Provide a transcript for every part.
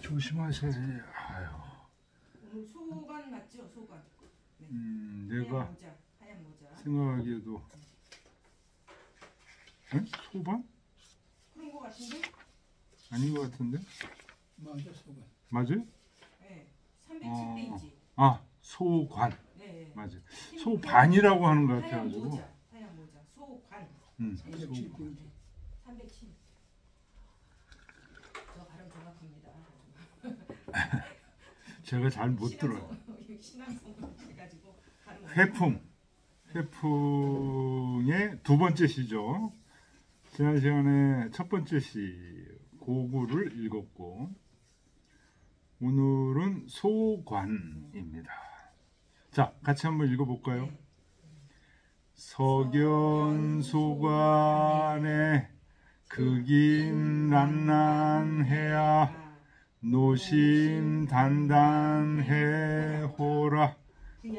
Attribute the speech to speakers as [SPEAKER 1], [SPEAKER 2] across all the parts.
[SPEAKER 1] 조심하셔야지. 아유.
[SPEAKER 2] 오늘 소관 맞죠? 소관. 네.
[SPEAKER 1] 내가
[SPEAKER 2] 하얀 모자.
[SPEAKER 1] 생각하기에도 소반?
[SPEAKER 2] 그런 거 같은데?
[SPEAKER 1] 아닌 것 같은데?
[SPEAKER 3] 맞아, 소관.
[SPEAKER 1] 맞아요?
[SPEAKER 2] 네. 310페이지.
[SPEAKER 1] 소관.
[SPEAKER 2] 네.
[SPEAKER 1] 맞아요. 소반이라고 하는 것
[SPEAKER 2] 하얀
[SPEAKER 1] 같아가지고.
[SPEAKER 2] 모자. 하얀 모자. 소관.
[SPEAKER 3] 310페이지.
[SPEAKER 2] 310. 저 발음 정확합니다.
[SPEAKER 1] 제가 잘 못 들어요.
[SPEAKER 2] 신앙성 해가지고 발음.
[SPEAKER 1] 회풍의 두 번째 시죠. 지난 시간에 첫 번째 시 고구를 읽었고 오늘은 소관입니다. 자, 같이 한번 읽어볼까요?
[SPEAKER 2] 네.
[SPEAKER 1] 석연소관에 극인 난난해야 노심 단단해호라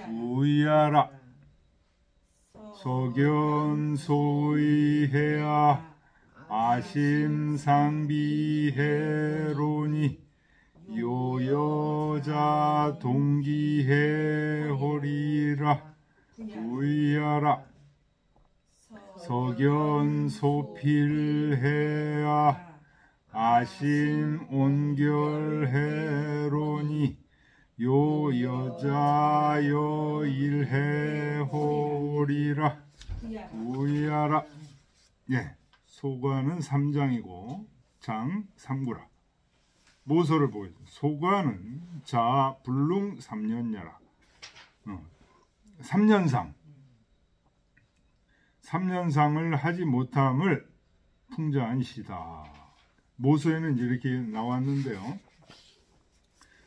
[SPEAKER 1] 우야라 석연소의해야 아심상비해로니 요여자 동기해호리라 우야라 석연소필해야 아심 온결해로니 요 여자여 일해호리라 우야라. 예, 소관은 3장이고 장 3구라. 모서를 보겠습니다. 소관은 자 불능 3년야라. 3년상을 하지 못함을 풍자한 시다. 모서에는 이렇게 나왔는데요.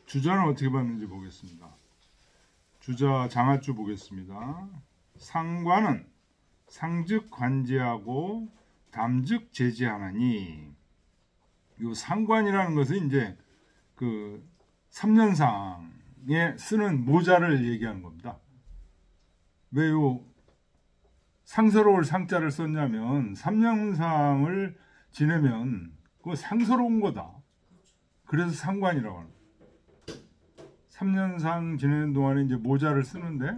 [SPEAKER 1] 주자는 어떻게 봤는지 보겠습니다. 주자 장하주 보겠습니다. 상관은 상즉 관제하고 담즉 제지하나니, 이 상관이라는 것은 이제 그 3년상에 쓰는 모자를 얘기하는 겁니다. 왜요? 상서로울 상자를 썼냐면 3년상을 지내면 그거 상서로운 거다. 그래서 상관이라고 합니다. 3년상 지내는 동안에 이제 모자를 쓰는데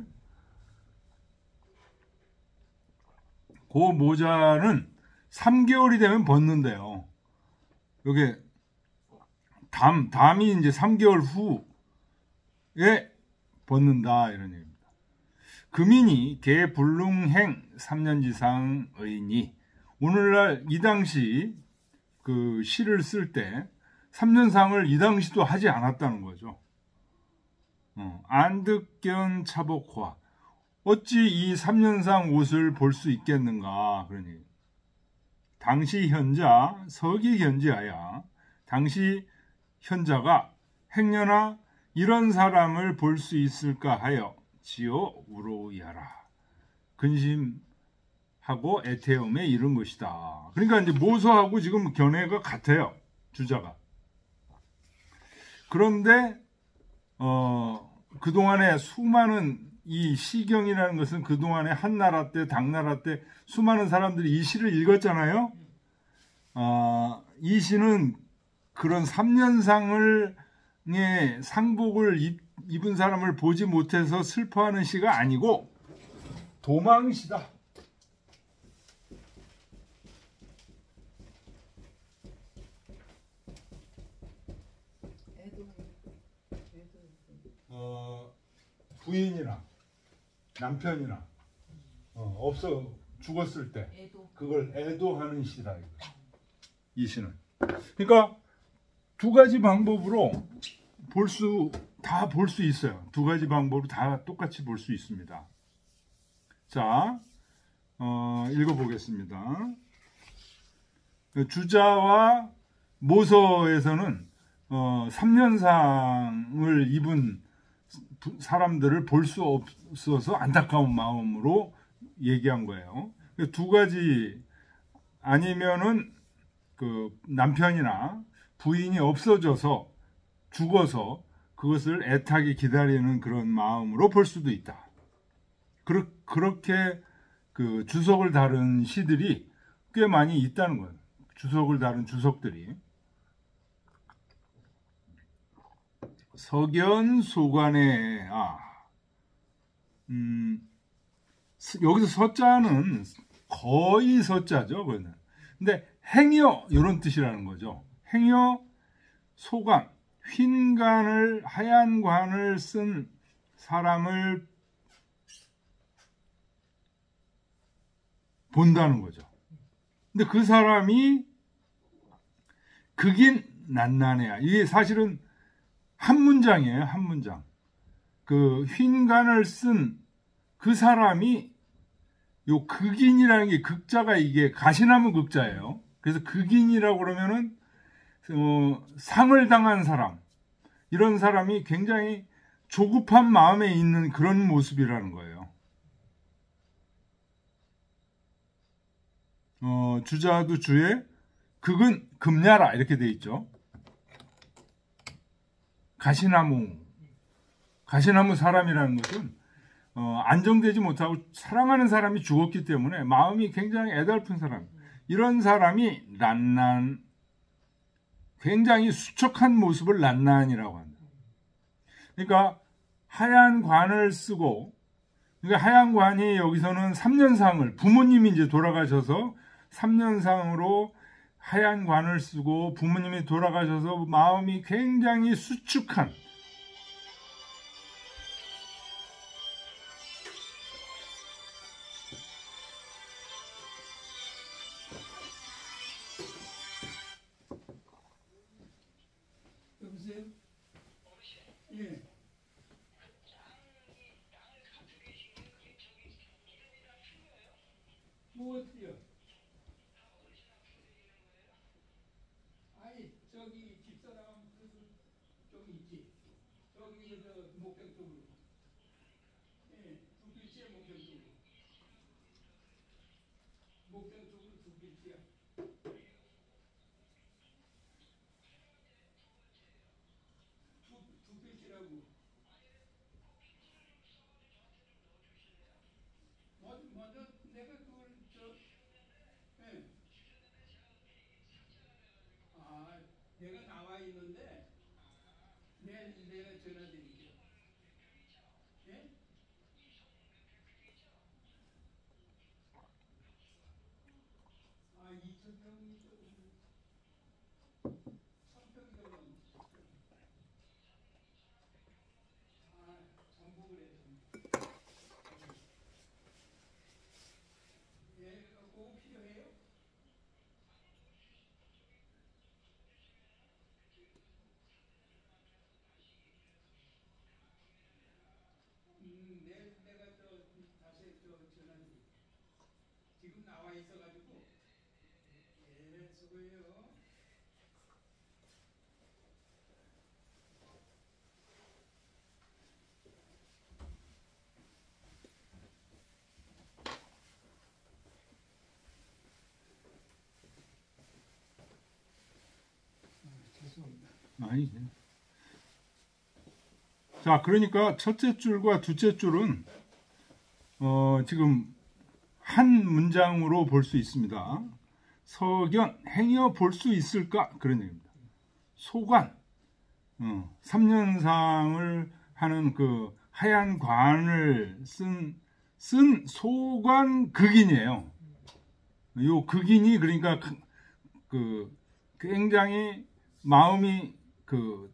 [SPEAKER 1] 그 모자는 3개월이 되면 벗는데요. 여기 담이 이제 3개월 후에 벗는다 이런 얘기입니다. 금인이 개불능행 3년지상의니, 오늘날 이 당시 그 시를 쓸 때 3년상을 이 당시도 하지 않았다는 거죠. 안득견 차복화, 어찌 이 3년상 옷을 볼 수 있겠는가, 그러니 당시 현자 서기 현지하야 당시 현자가 행여나 이런 사람을 볼 수 있을까 하여 지어 우로이하라, 근심하고 애태움에 이른 것이다. 그러니까 이제 모서하고 지금 견해가 같아요, 주자가. 그런데 그동안에 수많은 이 시경이라는 것은 그동안에 한나라 때 당나라 때 수많은 사람들이 이 시를 읽었잖아요. 이 시는 그런 3년상을 상복을 입은 사람을 보지 못해서 슬퍼하는 시가 아니고 도망시다. 부인이나 남편이나 없어 죽었을 때 그걸 애도하는 시다. 이 시는. 그러니까 두 가지 방법으로 다 볼 수 있어요. 두 가지 방법으로 다 똑같이 볼 수 있습니다. 자, 읽어보겠습니다. 주자와 모서에서는 3년상을 입은 사람들을 볼 수 없어서 안타까운 마음으로 얘기한 거예요. 두 가지, 아니면은 그 남편이나 부인이 없어져서 죽어서 그것을 애타게 기다리는 그런 마음으로 볼 수도 있다. 그렇게 그 주석을 다룬 시들이 꽤 많이 있다는 거예요. 주석을 다룬 주석들이. 석연소관에 여기서 서자는 거의 서자죠. 그거는. 근데 행여 이런 뜻이라는 거죠. 행여 소관, 휜관을 하얀 관을 쓴 사람을 본다는 거죠. 근데 그 사람이 극인 난난해야. 이게 사실은 한 문장이에요. 한 문장. 그 휜관을 쓴 그 사람이 요 극인이라는 게 극자가 이게 가시나무 극자예요. 그래서 극인이라고 그러면은 상을 당한 사람, 이런 사람이 굉장히 조급한 마음에 있는 그런 모습이라는 거예요. 주자도 주에 극은 금야라 이렇게 돼 있죠. 가시나무 사람이라는 것은 안정되지 못하고 사랑하는 사람이 죽었기 때문에 마음이 굉장히 애달픈 사람, 이런 사람이 난난, 굉장히 수척한 모습을 난난이라고 한다. 그러니까 하얀 관을 쓰고, 그러니까 하얀 관이 여기서는 3년상을, 부모님이 이제 돌아가셔서 3년상으로 하얀 관을 쓰고 부모님이 돌아가셔서 마음이 굉장히 수축한,
[SPEAKER 3] 여보세요? 예. 무엇이요? 아니 저기 집사람 저기 있지. 저기 저 목경 쪽으로. 예, 두 글씨야 목경 쪽으로. 목경 쪽으로 두 글씨야. 두 글씨라고. 먼저 내가 그걸 예. 내가 나와 있는데 내가 전화 드릴게요. 예? 이천평이 조금 1000평이 넘는 정복을 해. 예, 그거 필요해요? 내가 다시 전화 드릴게요. 지금 나와 있어가지고. 예, 수고해요. 죄송합니다.
[SPEAKER 1] 아니. 자, 그러니까 첫째 줄과 둘째 줄은 지금 한 문장으로 볼 수 있습니다. 석연, 행여 볼 수 있을까? 그런 얘기입니다. 소관, 3년상을 하는 그 하얀 관을 쓴 소관 극인이에요. 요 극인이 그러니까 그 굉장히 마음이 그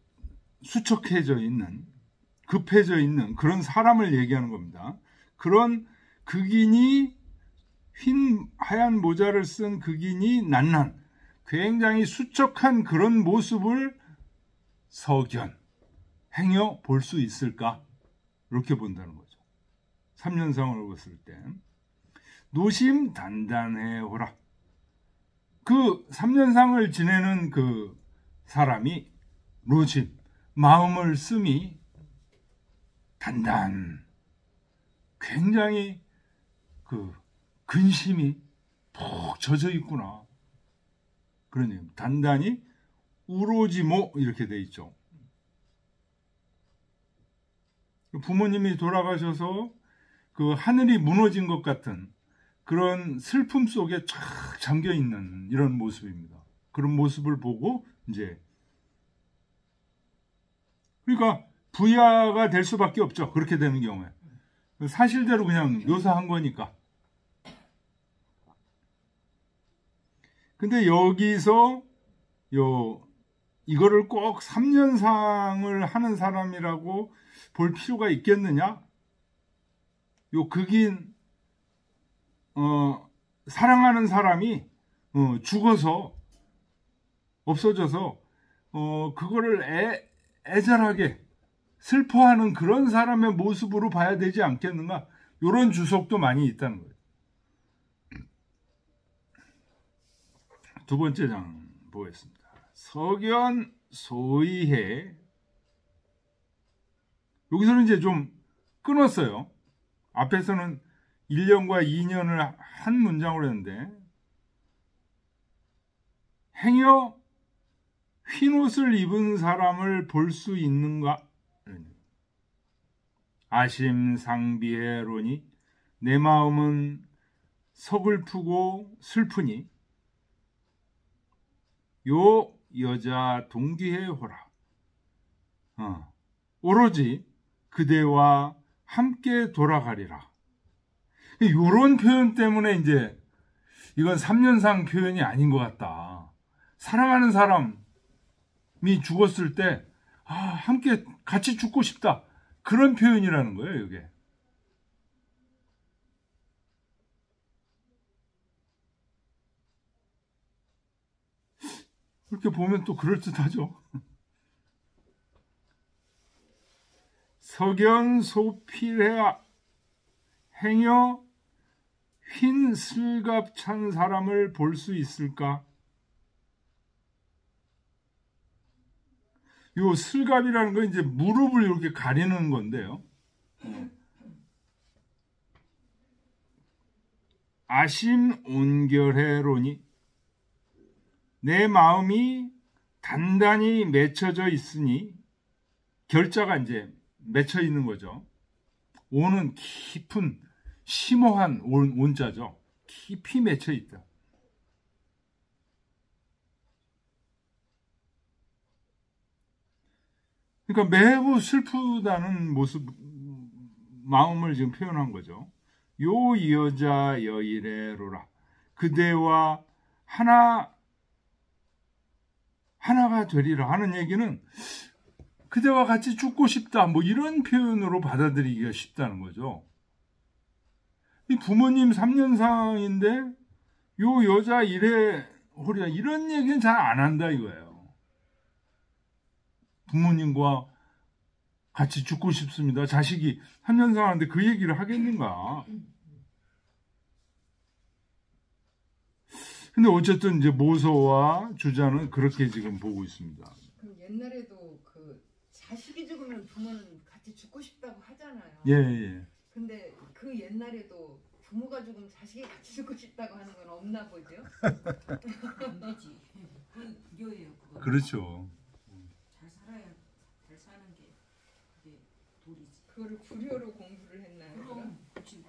[SPEAKER 1] 수척해져 있는, 급해져 있는 그런 사람을 얘기하는 겁니다. 그런 극인이 하얀 모자를 쓴 극인이 난난, 굉장히 수척한 그런 모습을 석연, 행여 볼 수 있을까? 이렇게 본다는 거죠. 3년상을 봤을 때. 노심 단단해오라. 그 3년상을 지내는 그 사람이 노심, 마음을 씀이 단단, 굉장히 그 근심이 푹 젖어 있구나. 그런 얘기입니다. 단단히 우로지모 이렇게 돼 있죠. 부모님이 돌아가셔서 그 하늘이 무너진 것 같은 그런 슬픔 속에 쫙 잠겨 있는 이런 모습입니다. 그런 모습을 보고 이제 그러니까 부야가 될 수밖에 없죠. 그렇게 되는 경우에. 사실대로 그냥 묘사한 거니까. 근데 여기서 이거를 꼭 3년상을 하는 사람이라고 볼 필요가 있겠느냐? 극인 사랑하는 사람이 죽어서 없어져서 그거를 애절하게 슬퍼하는 그런 사람의 모습으로 봐야 되지 않겠는가? 이런 주석도 많이 있다는 거예요. 두 번째 장 보겠습니다. 석연 소이해. 여기서는 이제 좀 끊었어요. 앞에서는 1년과 2년을 한 문장으로 했는데, 행여 흰옷을 입은 사람을 볼 수 있는가? 아심상비해로니 내 마음은 서글프고 슬프니 요 여자 동기해호라. 오로지 그대와 함께 돌아가리라. 이런 표현 때문에 이제 이건 3년상 표현이 아닌 것 같다. 사랑하는 사람이 죽었을 때 함께 같이 죽고 싶다. 그런 표현이라는 거예요, 이게. 그렇게 보면 또 그럴듯하죠. 석연소필해야 행여 흰 슬갑 찬 사람을 볼 수 있을까? 요 슬갑이라는 건 이제 무릎을 이렇게 가리는 건데요. 아심 온결해로니 내 마음이 단단히 맺혀져 있으니, 결자가 이제 맺혀 있는 거죠. 온은 깊은 심오한 온자죠. 깊이 맺혀 있다. 그러니까 매우 슬프다는 모습, 마음을 지금 표현한 거죠. 요 여자 여이래로라. 그대와 하나가 되리라 하는 얘기는 그대와 같이 죽고 싶다, 뭐 이런 표현으로 받아들이기가 쉽다는 거죠. 이 부모님 3년상인데 요 여자 이래 호리야, 이런 얘기는 잘 안 한다 이거예요. 부모님과 같이 죽고 싶습니다. 자식이 3년상인데 그 얘기를 하겠는가? 근데 어쨌든 이제 모서와 주자는 그렇게 지금 보고 있습니다.
[SPEAKER 4] 그럼 옛날에도 그 자식이 죽으면 부모는 같이 죽고 싶다고 하잖아요.
[SPEAKER 1] 예.
[SPEAKER 4] 근데 그 옛날에도 부모가 죽으면 자식이 같이 죽고 싶다고 하는 건 없나 보죠?
[SPEAKER 2] 안 되지. 그건 불교예요. 그거.
[SPEAKER 1] 그렇죠.
[SPEAKER 2] 잘 살아야 잘 사는 게 그게 도리지.
[SPEAKER 4] 그거를 불교로 공부를 했나요?
[SPEAKER 2] 그럼 그치.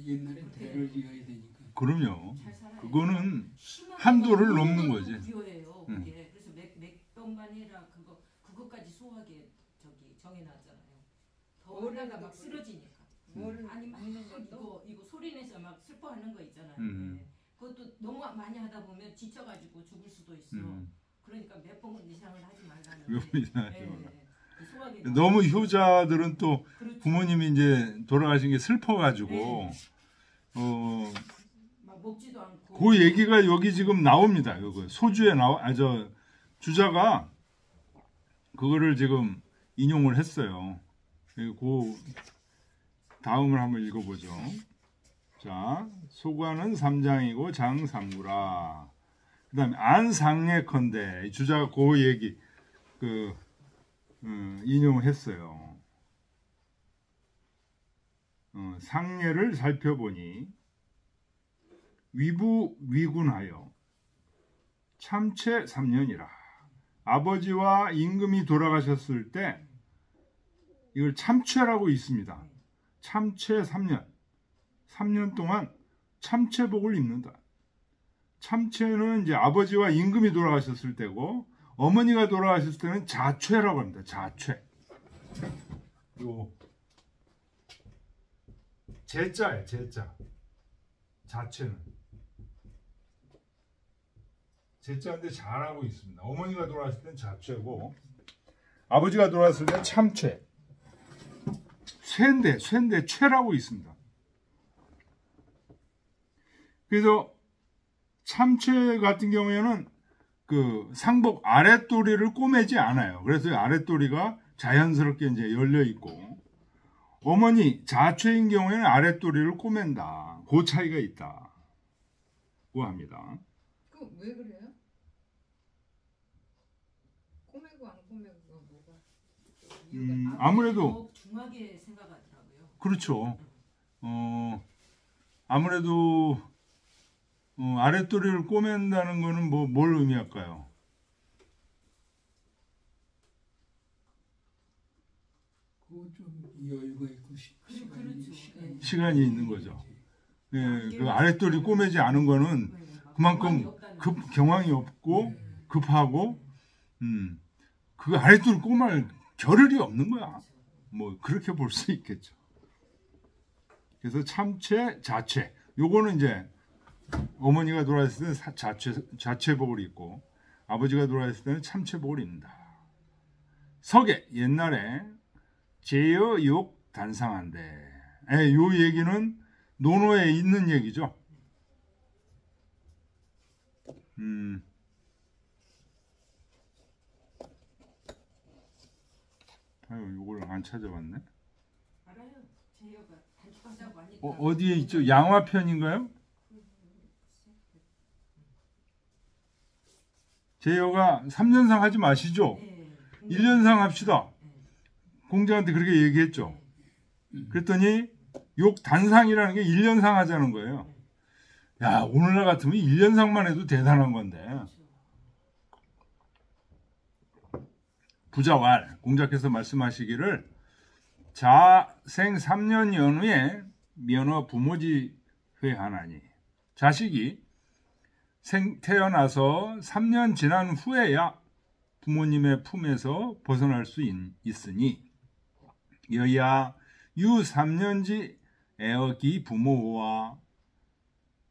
[SPEAKER 3] 옛날엔 대를 이어야 되니까.
[SPEAKER 1] 그럼요.
[SPEAKER 2] 잘 살아야
[SPEAKER 1] 그거는
[SPEAKER 2] 심하게
[SPEAKER 1] 한도를
[SPEAKER 2] 너무
[SPEAKER 1] 넘는 거지.
[SPEAKER 2] 불교예요. 그게. 그래서 맥병만이라 그거까지 소하게 정해놨잖아요. 더 올라가 막 쓰러지니까.
[SPEAKER 4] 뭐를
[SPEAKER 2] 아니 막
[SPEAKER 4] 먹는 것도
[SPEAKER 2] 이거 소리내서 막 슬퍼하는 거 있잖아요. 네. 그것도 너무 많이 하다 보면 지쳐가지고 죽을 수도 있어. 그러니까 몇 번 이상을 하지 말라는.
[SPEAKER 1] 몇 번 이상 하지 말라.
[SPEAKER 2] 소화기
[SPEAKER 1] 너무 효자들은 또
[SPEAKER 2] 그렇죠.
[SPEAKER 1] 부모님이 이제 돌아가신 게 슬퍼가지고
[SPEAKER 2] 막 먹지도 않고.
[SPEAKER 1] 그 얘기가 여기 지금 나옵니다. 요거 소주에 주자가 그거를 지금 인용을 했어요. 그 다음을 한번 읽어보죠. 자, 소관은 3장이고 장 3구라. 그 다음에 안상예컨대 주자가 그 얘기 인용을 했어요. 상례를 살펴보니 위군하여 참채 3년이라. 아버지와 임금이 돌아가셨을 때 이걸 참채라고 있습니다. 참채 3년. 3년 동안 참채복을 입는다. 참채는 이제 아버지와 임금이 돌아가셨을 때고, 어머니가 돌아가셨을 때는 자채라고 합니다. 자채. 요 제자예요. 제자. 자체는 제자인데 잘하고 있습니다. 어머니가 돌아왔을 땐 자체고 아버지가 돌아왔을 땐 참체. 쇠인데 최라고 있습니다. 그래서 참체 같은 경우에는 그 상복 아랫도리를 꼬매지 않아요. 그래서 아랫도리가 자연스럽게 이제 열려 있고, 어머니 자체인 경우에는 아랫도리를 꼬맨다. 그 차이가 있다고 합니다.
[SPEAKER 4] 그 왜 그래요? 꼬매고 안 꼬매고가 뭐가 이유가
[SPEAKER 1] 아무래도
[SPEAKER 2] 중하게 생각하더라고요.
[SPEAKER 1] 그렇죠. 아무래도 아랫도리를 꼬맨다는 거는 뭘 의미할까요?
[SPEAKER 3] 그거 좀 여유가 있고
[SPEAKER 2] 그렇죠.
[SPEAKER 1] 시간이 있는 거죠. 예, 그 아랫도리 꼬매지 않은 거는 그만큼 경황이 없고 급하고, 그 아랫도리 꼬맬 겨를이 없는 거야. 뭐 그렇게 볼 수 있겠죠. 그래서 참체, 자체. 요거는 이제 어머니가 돌아왔을 때는 자체복을 입고, 아버지가 돌아왔을 때는 참체복을 입니다. 석에 옛날에 제여 욕 단상한데, 요 얘기는 논어에 있는 얘기죠. 아유, 요걸 안 찾아봤네.
[SPEAKER 2] 알아요. 제여가 단축한다고 하니까.
[SPEAKER 1] 어디에 있죠? 양화편인가요? 제여가 3년상 하지 마시죠. 1년상 합시다. 공자한테 그렇게 얘기했죠. 그랬더니 욕 단상이라는 게 1년상 하자는 거예요. 야, 오늘날 같으면 1년상만 해도 대단한 건데. 부자왈, 공자께서 말씀하시기를 자생 3년 연후에 면허 부모지 회하나니, 자식이 태어나서 3년 지난 후에야 부모님의 품에서 벗어날 수 있으니, 여야 유 3년지 애어기 부모와,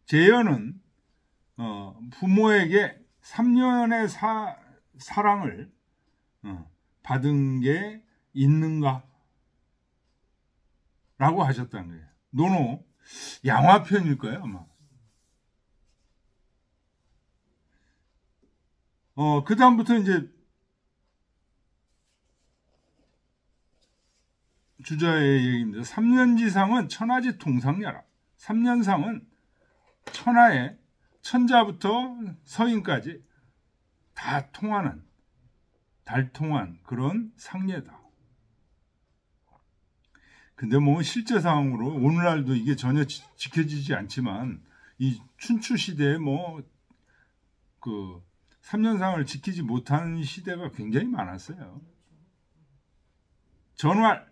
[SPEAKER 1] 제여는 부모에게 3년의 사랑을 받은 게 있는가? 라고 하셨다는 거예요. 논어 양화편일 거예요, 아마. 그 다음부터 이제 주자의 얘기입니다. 3년지상은 천하지 통상야라. 3년상은 천하에 천자부터 서인까지 다 통하는, 달통한 그런 상례다. 근데 뭐 실제 상황으로 오늘날도 이게 전혀 지켜지지 않지만, 이 춘추 시대에 그 3년상을 지키지 못하는 시대가 굉장히 많았어요. 전활.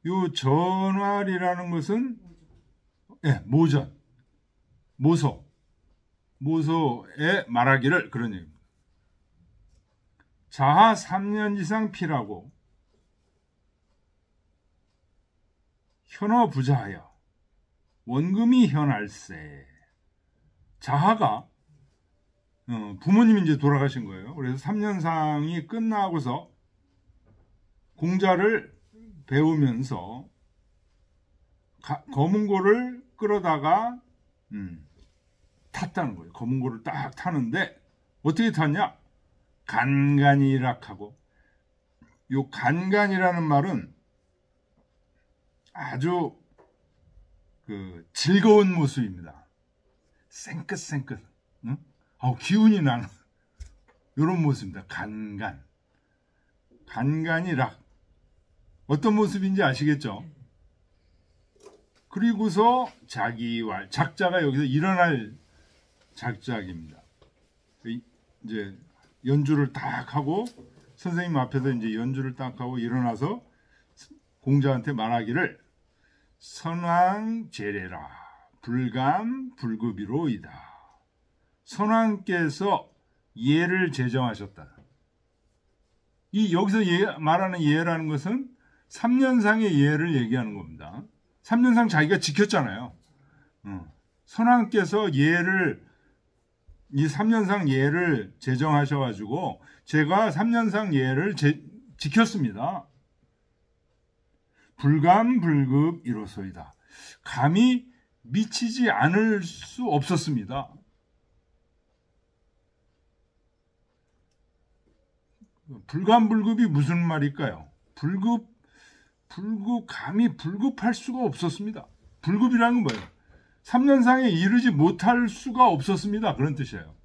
[SPEAKER 1] 요 전활이라는 것은 모전, 모소에 말하기를, 그런 얘기입니다. 자하 3년 이상 피라고 현어 부자하여 원금이 현할세. 자하가 부모님이 이제 돌아가신 거예요. 그래서 3년상이 끝나고서 공자를 배우면서 검은고를 끌어다가 탔다는 거예요. 검은고를 딱 타는데 어떻게 탔냐? 간간이락하고, 요 간간이라는 말은 아주 그 즐거운 모습입니다. 생긋생긋, 기운이 나는 이런 모습입니다. 간간. 간간이락. 어떤 모습인지 아시겠죠? 그리고서 자기왈, 작자가 여기서 일어날 작작입니다. 이제 연주를 딱 하고, 선생님 앞에서 이제 연주를 딱 하고 일어나서 공자한테 말하기를 선왕제례라 불감 불급이로이다. 선왕께서 예를 제정하셨다. 이 여기서 말하는 예라는 것은 3년상의 예를 얘기하는 겁니다. 3년상 자기가 지켰잖아요. 선왕께서 예를 이 3년상 예를 제정하셔가지고 제가 3년상 예를 지켰습니다. 불감불급 이로소이다. 감히 미치지 않을 수 없었습니다. 불감불급이 무슨 말일까요? 감히 불급할 수가 없었습니다. 불급이라는 건 뭐예요? 3년상에 이르지 못할 수가 없었습니다. 그런 뜻이에요.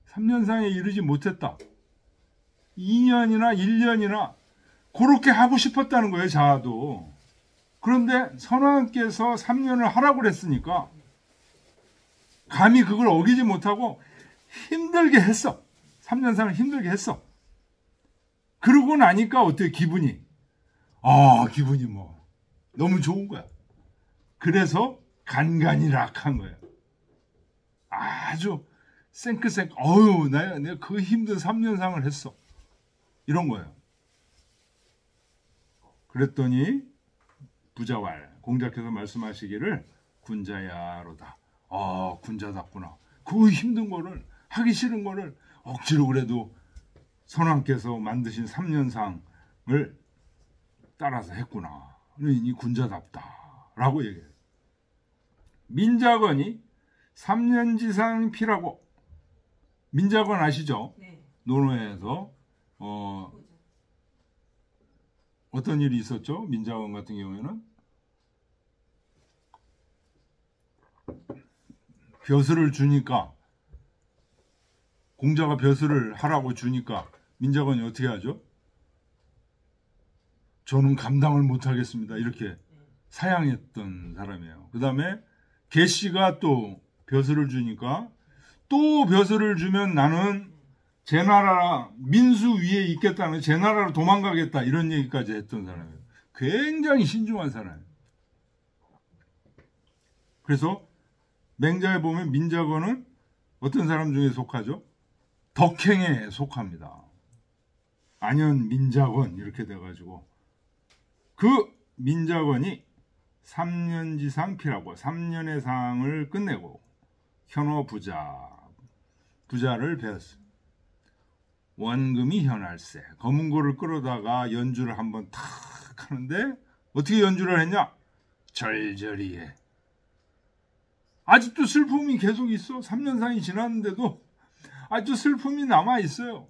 [SPEAKER 1] 3년상에 이르지 못했다. 2년이나 1년이나 그렇게 하고 싶었다는 거예요. 자아도. 그런데 선왕께서 3년을 하라고 그랬으니까 감히 그걸 어기지 못하고 힘들게 했어. 3년상을 힘들게 했어. 그러고 나니까 어때요? 기분이 기분이 뭐 너무 좋은 거야. 그래서 간간이락한 거예요. 아주 생크생 내가 그 힘든 3년상을 했어. 이런 거예요. 그랬더니 부자왈 공자께서 말씀하시기를 군자야로다. 군자답구나. 그 힘든 거를 하기 싫은 거를 억지로 그래도 선왕께서 만드신 3년상을 따라서 했구나. 이 군자답다라고 얘기해요. 민자건이 3년지상 피라고. 민자건 아시죠?
[SPEAKER 2] 네.
[SPEAKER 1] 논어에서 어떤 일이 있었죠? 민자건 같은 경우에는 벼슬을 주니까 공자가 벼슬을 하라고 주니까 민자건이 어떻게 하죠? 저는 감당을 못하겠습니다. 이렇게 사양했던 사람이에요. 그 다음에 계씨가 또 벼슬을 주니까 또 벼슬을 주면 나는 제 나라 민수 위에 있겠다는 제 나라로 도망가겠다 이런 얘기까지 했던 사람이에요. 굉장히 신중한 사람이에요. 그래서 맹자에 보면 민자건은 어떤 사람 중에 속하죠? 덕행에 속합니다. 안현 민자건 이렇게 돼가지고 그 민자건이 3년지상 피라고 3년의 상을 끝내고 현호 부자를 배웠어요. 원금이 현할세 검은고를 끌어다가 연주를 한번 탁 하는데 어떻게 연주를 했냐? 절절히 해. 아직도 슬픔이 계속 있어. 3년상이 지났는데도 아직도 슬픔이 남아있어요.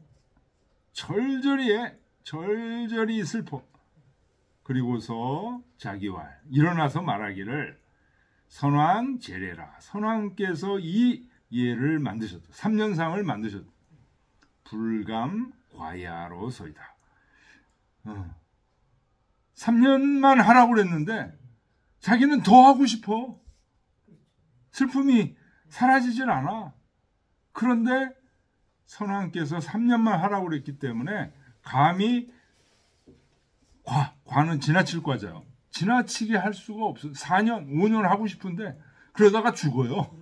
[SPEAKER 1] 절절히 해. 절절히 슬퍼. 그리고서 자기왈 일어나서 말하기를 선왕 제례라. 선왕께서 이 예를 만드셨다. 3년상을 만드셨다. 불감 과야로서이다. 3년만 하라고 그랬는데 자기는 더 하고 싶어. 슬픔이 사라지질 않아. 그런데 선왕께서 3년만 하라고 그랬기 때문에 감히 과는 지나칠 과죠. 지나치게 할 수가 없어. 4년, 5년 하고 싶은데 그러다가 죽어요.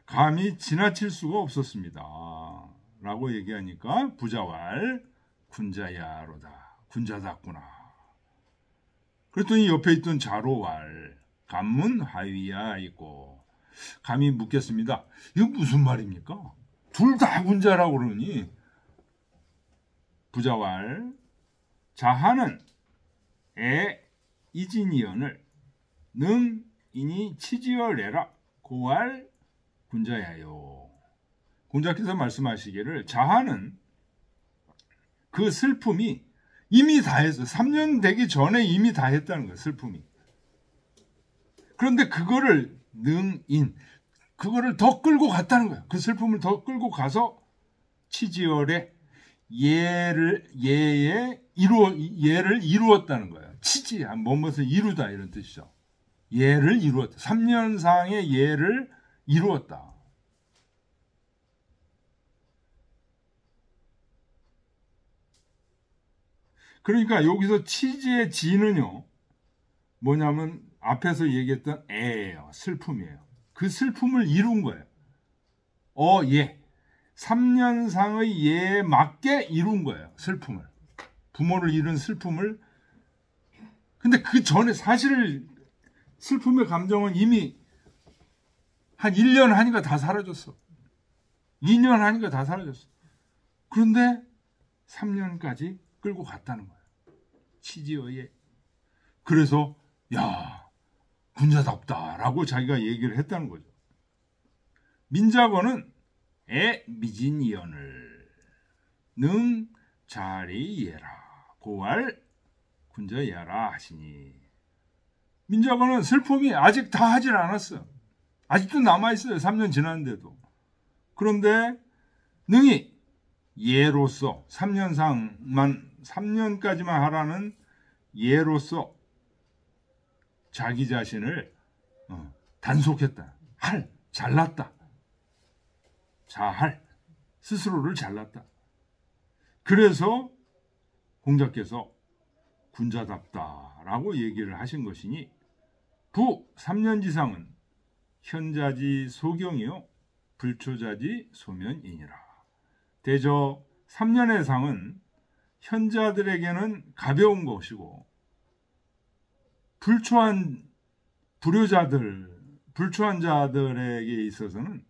[SPEAKER 1] 감히 지나칠 수가 없었습니다. 라고 얘기하니까 부자왈 군자야로다. 군자답구나. 그랬더니 옆에 있던 자로왈 간문 하위야 있고 감히 묻겠습니다. 이거 무슨 말입니까? 둘 다 군자라고 그러니 부자왈 자하는 애 이진이언을 능이니 치지어내라 고할 군자야요. 공자께서 말씀하시기를 자하는 그 슬픔이 이미 다 했어. 3년 되기 전에 이미 다 했다는 거예요. 슬픔이. 그런데 그거를 그거를 더 끌고 갔다는 거예요. 그 슬픔을 더 끌고 가서 치지얼에 예를 이루었다는 거예요. 치지, 무엇을 이루다 이런 뜻이죠. 예를 이루었다. 3년상의 예를 이루었다. 그러니까 여기서 치지의 지는요. 뭐냐면 앞에서 얘기했던 애예요. 슬픔이에요. 그 슬픔을 이룬 거예요. 예. 3년상의 예에 맞게 이룬 거예요. 슬픔을. 부모를 잃은 슬픔을, 근데 그 전에 사실 슬픔의 감정은 이미 한 1년 하니까 다 사라졌어. 2년 하니까 다 사라졌어. 그런데 3년까지 끌고 갔다는 거야. 치지어에. 그래서 야, 군자답다라고 자기가 얘기를 했다는 거죠. 민자거는 미진이언을 능 자리예라 고알 군자야라 하시니, 민자거는 슬픔이 아직 다 하질 않았어요. 아직도 남아있어요. 3년 지났는데도. 그런데 능히 예로서 3년까지만 하라는 예로서 자기 자신을 단속했다. 잘났다. 스스로를 잘났다. 그래서 공자께서 군자답다라고 얘기를 하신 것이니, 부 3년지상은 현자지 소경이요 불초자지 소면이니라. 대저 3년의 상은 현자들에게는 가벼운 것이고, 불초한 자들에게 있어서는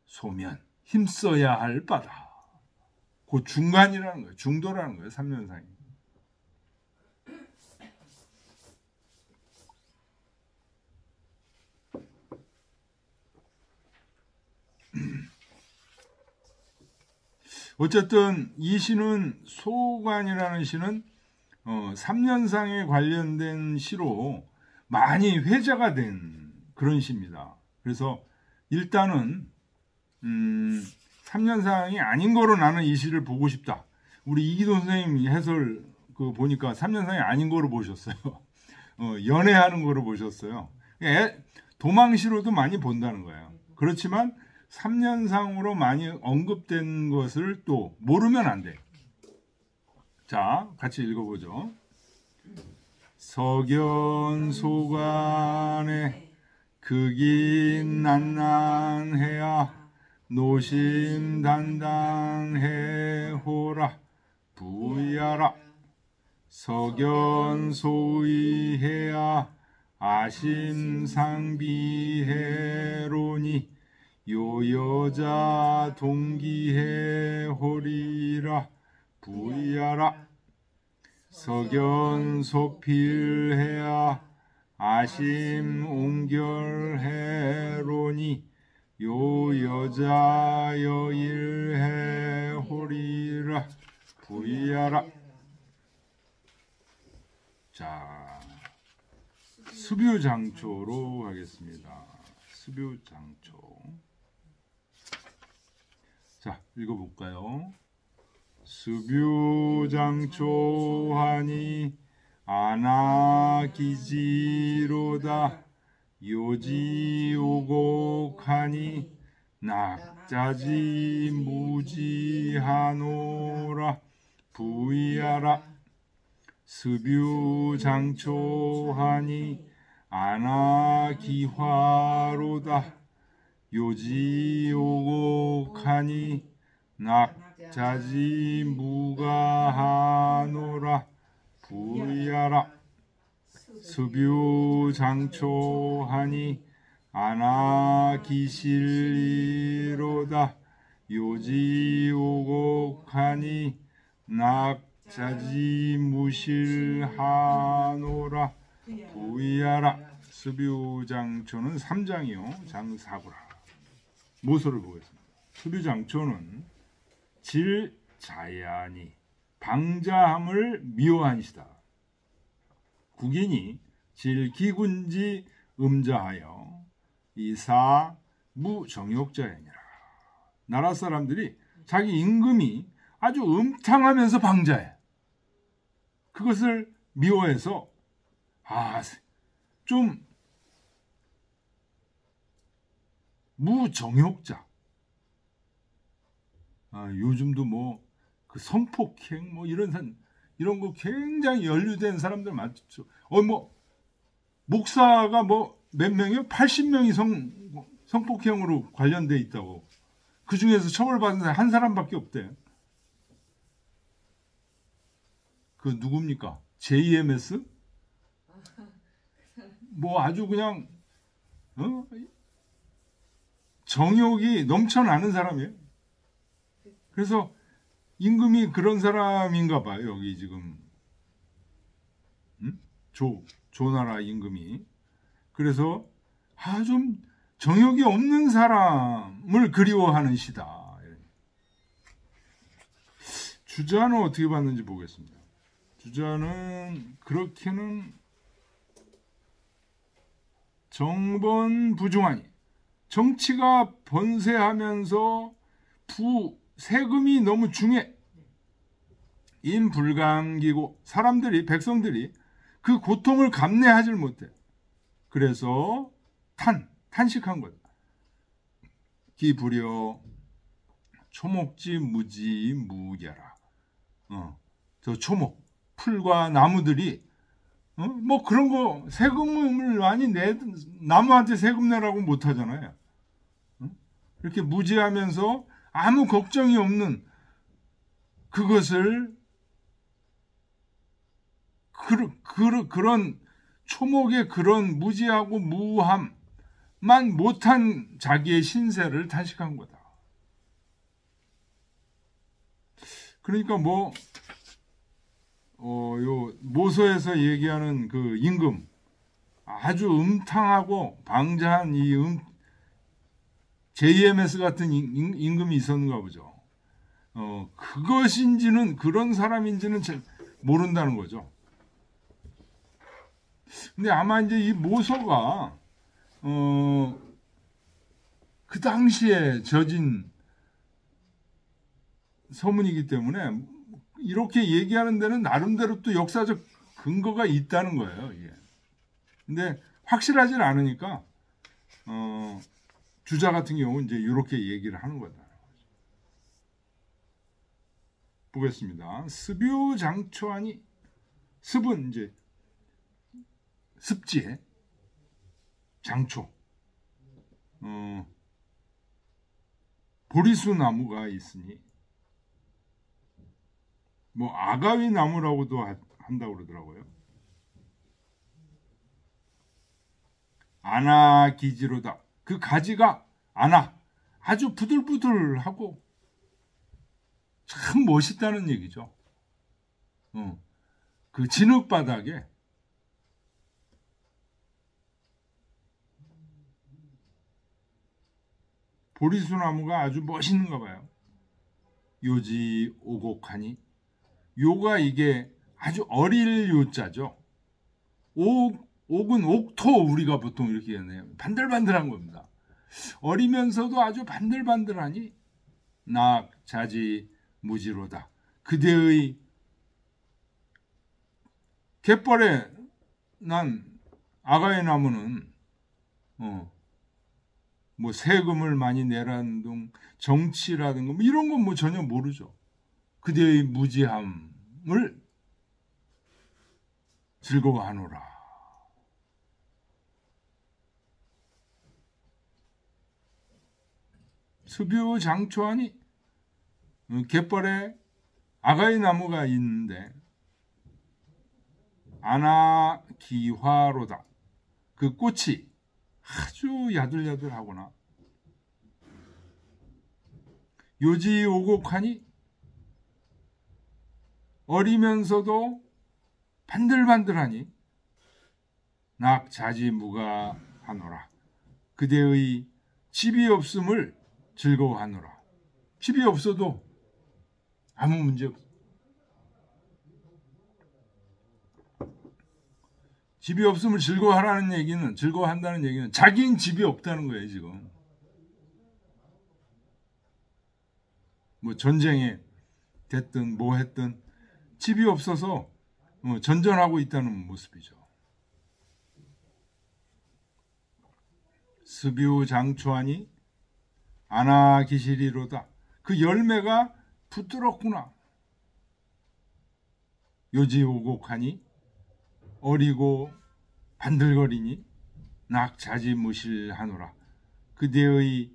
[SPEAKER 1] 소면, 힘써야 할 바다. 그 중간이라는 거예요. 중도라는 거예요. 3년상이. 어쨌든 이 시는, 소관이라는 시는 3년상에 관련된 시로 많이 회자가 된 그런 시입니다. 그래서 일단은 3년상이 아닌 거로 나는 이 시를 보고 싶다. 우리 이기도 선생님 해설 보니까 3년상이 아닌 거로 보셨어요. 연애하는 거로 보셨어요. 도망시로도 많이 본다는 거예요. 그렇지만 3년상으로 많이 언급된 것을 또 모르면 안 돼. 자, 같이 읽어보죠. 석연소관에 극인 난난해야 노심단단해호라 부야라. 석연소의해야 아심상비해로니 요여자 동기해호리라 부야라. 석연소필해야 아심옹결해로니 요여자 여일해호리라 부야라. 자, 수뷰장초로 가겠습니다. 수뷰장초. 자, 읽어볼까요? 수뷰장초하니 아나기지로다 요지오곡하니 낙자지 무지하노라 부이하라. 수뷰장초하니 아나기화로다 요지오곡하니 낙자지 무가하노라 부이하라. 수뷰장초하니 아나기실리로다 요지오곡하니 낙자지 무실하노라 부이하라. 수뷰장초는 3장이요 장사구라. 모서를 보겠습니다. 수뷰장초는 질자야니 방자함을 미워하시다. 국인이 질기군지 음자하여 이사 무정욕자이니라. 나라 사람들이 자기 임금이 아주 음탕하면서 방자해. 그것을 미워해서 좀 무정욕자. 요즘도 그 성폭행 이런 거 굉장히 연루된 사람들 많죠. 목사가 몇 명이요? 80명이 성폭행으로 관련돼 있다고. 그 중에서 처벌받은 사람 한 사람밖에 없대. 그 누굽니까? JMS? 뭐 아주 그냥 정욕이 넘쳐나는 사람이에요. 그래서 임금이 그런 사람인가 봐요. 여기 지금 조나라 임금이. 그래서 좀 정욕이 없는 사람을 그리워하는 시다. 주자는 어떻게 봤는지 보겠습니다. 주자는 그렇게는 정번부중하니 정치가 번세하면서 세금이 너무 중해 인불감기고 백성들이 그 고통을 감내하질 못해. 그래서 탄식한 거다. 기부려 초목지 무지 무야라. 저 초목 풀과 나무들이 뭐 그런 거 세금을 많이 나무한테 세금 내라고 못 하잖아요. 이렇게 무지하면서 아무 걱정이 없는 그것을 그런 초목의 그런 무지하고 무함만 못한 자기의 신세를 탄식한 거다. 그러니까 요 모서에서 얘기하는 그 임금, 아주 음탕하고 방자한 JMS 같은 임금이 있었는가 보죠. 그것인지는 그런 사람인지는 잘 모른다는 거죠. 근데 아마 이제 이 모서가 그 당시에 져진 서문이기 때문에 이렇게 얘기하는 데는 나름대로 또 역사적 근거가 있다는 거예요. 이게. 근데 확실하진 않으니까 주자 같은 경우는 이제 이렇게 얘기를 하는 거다. 보겠습니다. 습유장초하니 습은 이제 습지에 장초 보리수 나무가 있으니 뭐 아가위 나무라고도 한다고 그러더라고요. 아나 기지로다. 그 가지가 아주 부들부들하고 참 멋있다는 얘기죠. 그 진흙바닥에 보리수나무가 아주 멋있는가 봐요. 요지 오곡하니 요가 이게 아주 어릴 요자죠. 옥은 옥토 우리가 보통 이렇게 얘기하네요. 반들반들한 겁니다. 어리면서도 아주 반들반들하니 낙 자지 무지로다. 그대의 갯벌에 난 아가의 나무는 뭐 세금을 많이 내라는 등 정치라든가 뭐 이런 건 뭐 전혀 모르죠. 그대의 무지함을 즐거워하노라. 습유장초하니 갯벌에 아가의 나무가 있는데 아나기화로다. 그 꽃이 아주 야들야들하거나 요지오곡하니 어리면서도 반들반들하니 낙자지무가하노라. 그대의 집이 없음을 즐거워하노라. 집이 없어도 아무 문제 없어. 집이 없음을 즐거워한다는 얘기는 자기는 집이 없다는 거예요, 지금. 뭐 전쟁에 됐든 뭐 했든 집이 없어서 전전하고 있다는 모습이죠. 습유장초하니 아나기시리로다. 그 열매가 부드럽구나. 요지오곡하니 어리고 반들거리니 낙자지무실하노라. 그대의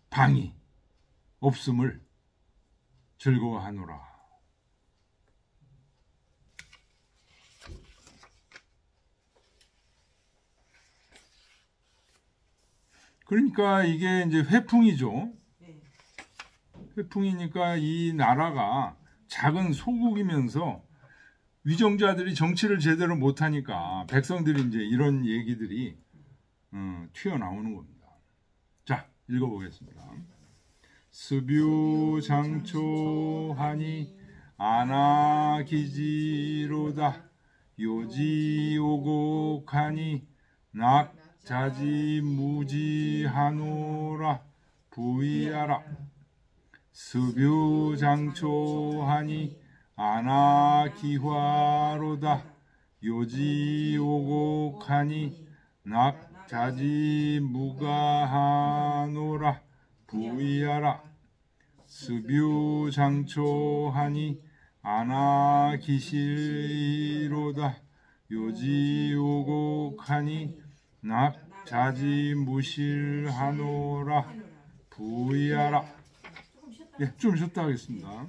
[SPEAKER 1] 방이 없음을 즐거워하노라. 그러니까 이게 이제 회풍이죠.
[SPEAKER 2] 네.
[SPEAKER 1] 회풍이니까 이 나라가 작은 소국이면서 위정자들이 정치를 제대로 못하니까 백성들이 이제 이런 얘기들이 튀어나오는 겁니다. 자, 읽어보겠습니다. 스뷰장초하니 아나기지로다 요지오곡하니 낙자지무지하노라 부이하라. 스뷰장초하니 아나기화로다 요지오곡하니 낙자지무가하노라 부이하라. 스뷰장초하니 아나기실이로다 요지오곡하니 낙자지무실하노라 부이하라.
[SPEAKER 2] 조금 쉬었다.
[SPEAKER 1] 예, 좀 쉬었다 하겠습니다.